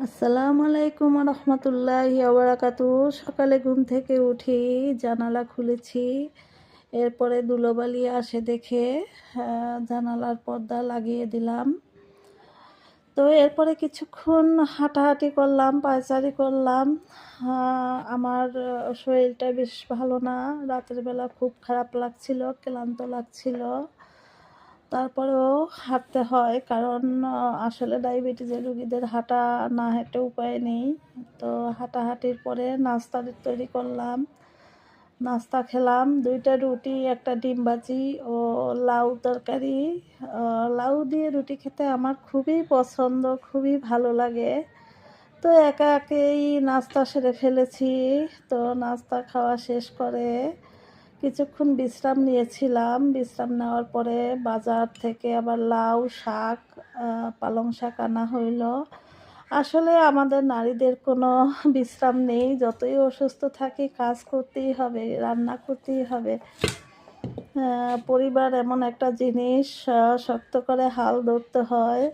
আসসালামু আলাইকুম রহমতুল্লাহি ওয়া সকালে ঘুম থেকে উঠি, জানালা খুলেছি। এরপরে ধুলোবালি আসে দেখে জানালার পর্দা লাগিয়ে দিলাম। তো এরপরে কিছুক্ষণ হাঁটাহাঁটি করলাম, পায়চারি করলাম। আমার শরীরটা বেশ ভালো না, রাতের বেলা খুব খারাপ লাগছিল, ক্লান্ত লাগছিল। তারপরেও হাঁটতে হয়, কারণ আসলে ডায়াবেটিসের রুগীদের হাঁটা না হেঁটে উপায় নেই। তো হাঁটাহাঁটির পরে নাস্তা তৈরি করলাম, নাস্তা খেলাম 2টা রুটি, একটা ডিম ভাজি ও লাউ তরকারি। লাউ দিয়ে রুটি খেতে আমার খুবই পছন্দ, খুবই ভালো লাগে। তো একা একেই নাস্তা সেরে ফেলেছি। তো নাস্তা খাওয়া শেষ করে কিছুক্ষণ বিশ্রাম নিয়েছিলাম। বিশ্রাম নেওয়ার পরে বাজার থেকে আবার লাউ শাক, পালং শাক আনা হইল। আসলে আমাদের নারীদের কোনো বিশ্রাম নেই, যতই অসুস্থ থাকি কাজ করতেই হবে, রান্না করতেই হবে। পরিবার এমন একটা জিনিস, শক্ত করে হাল ধরতে হয়,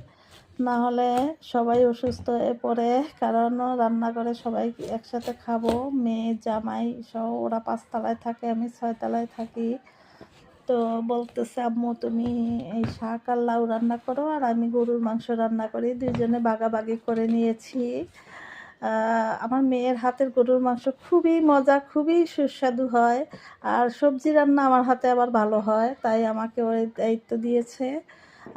না হলে সবাই অসুস্থ হয়ে পড়ে। কারণ রান্নাঘরে সবাই একসাথে খাবো, মেয়ে জামাই সহ। ওরা 5 তলায় থাকে, আমি 6 তলায় থাকি। তো বলতেছে, আম্মু তুমি এই শাক আর লাউ রান্না করো আর আমি গরুর মাংস রান্না করি। দুইজনে ভাগাভাগি করে নিয়েছি। আমার মেয়ের হাতের গরুর মাংস খুবই মজা, খুবই সুস্বাদু হয়। আর সবজি রান্না আমার হাতে আবার ভালো হয়, তাই আমাকে ওই দায়িত্ব দিয়েছে।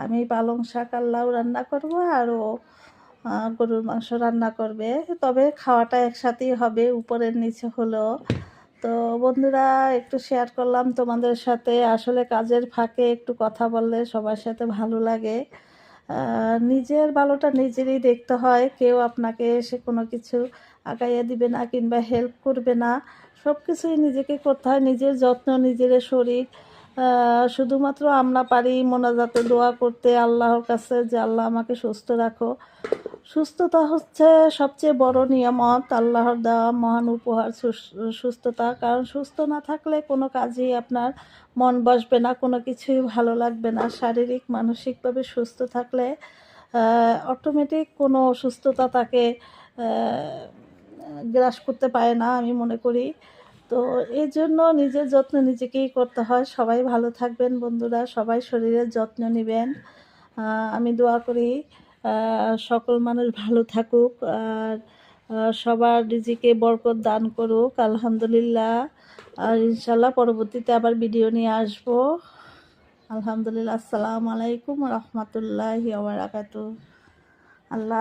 আমি পালং শাক আর লাউ রান্না করব, আর ও গরুর মাংস রান্না করবে। তবে খাওয়াটা একসাথেই হবে, উপরের নিচে হলেও। তো বন্ধুরা, একটু শেয়ার করলাম তোমাদের সাথে। আসলে কাজের ফাঁকে একটু কথা বললে সবার সাথে ভালো লাগে। নিজের ভালোটা নিজেরই দেখতে হয়, কেউ আপনাকে এসে কোনো কিছু আগাইয়া দিবে না কিংবা হেল্প করবে না। সব কিছুই নিজেকে করতে হয়, নিজের যত্ন, নিজের শরীর। শুধুমাত্র আমরা পারি মোনাজাতে দোয়া করতে আল্লাহর কাছে যে আল্লাহ আমাকে সুস্থ রাখো। সুস্থতা হচ্ছে সবচেয়ে বড় নিয়ামত, আল্লাহর দেওয়া মহান উপহার সুস্থতা। কারণ সুস্থ না থাকলে কোনো কাজেই আপনার মন বসবে না, কোনো কিছুই ভালো লাগবে না। শারীরিক মানসিকভাবে সুস্থ থাকলে অটোমেটিক কোনো অসুস্থতা তাকে গ্রাস করতে পারে না, আমি মনে করি। তো এই জন্য নিজের যত্ন নিজেকেই করতে হয়। সবাই ভালো থাকবেন বন্ধুরা, সবাই শরীরের যত্ন নেবেন। আমি দোয়া করি সকল মানুষ ভালো থাকুক, আর সবার রিজিকে বরকত দান করুক, আলহামদুলিল্লাহ। আর ইনশাল্লাহ পরবর্তীতে আবার ভিডিও নিয়ে আসবো। আলহামদুলিল্লাহ। আসসালামু আলাইকুম রহমতুল্লাহি ওয়া বারাকাতুহু। আল্লাহ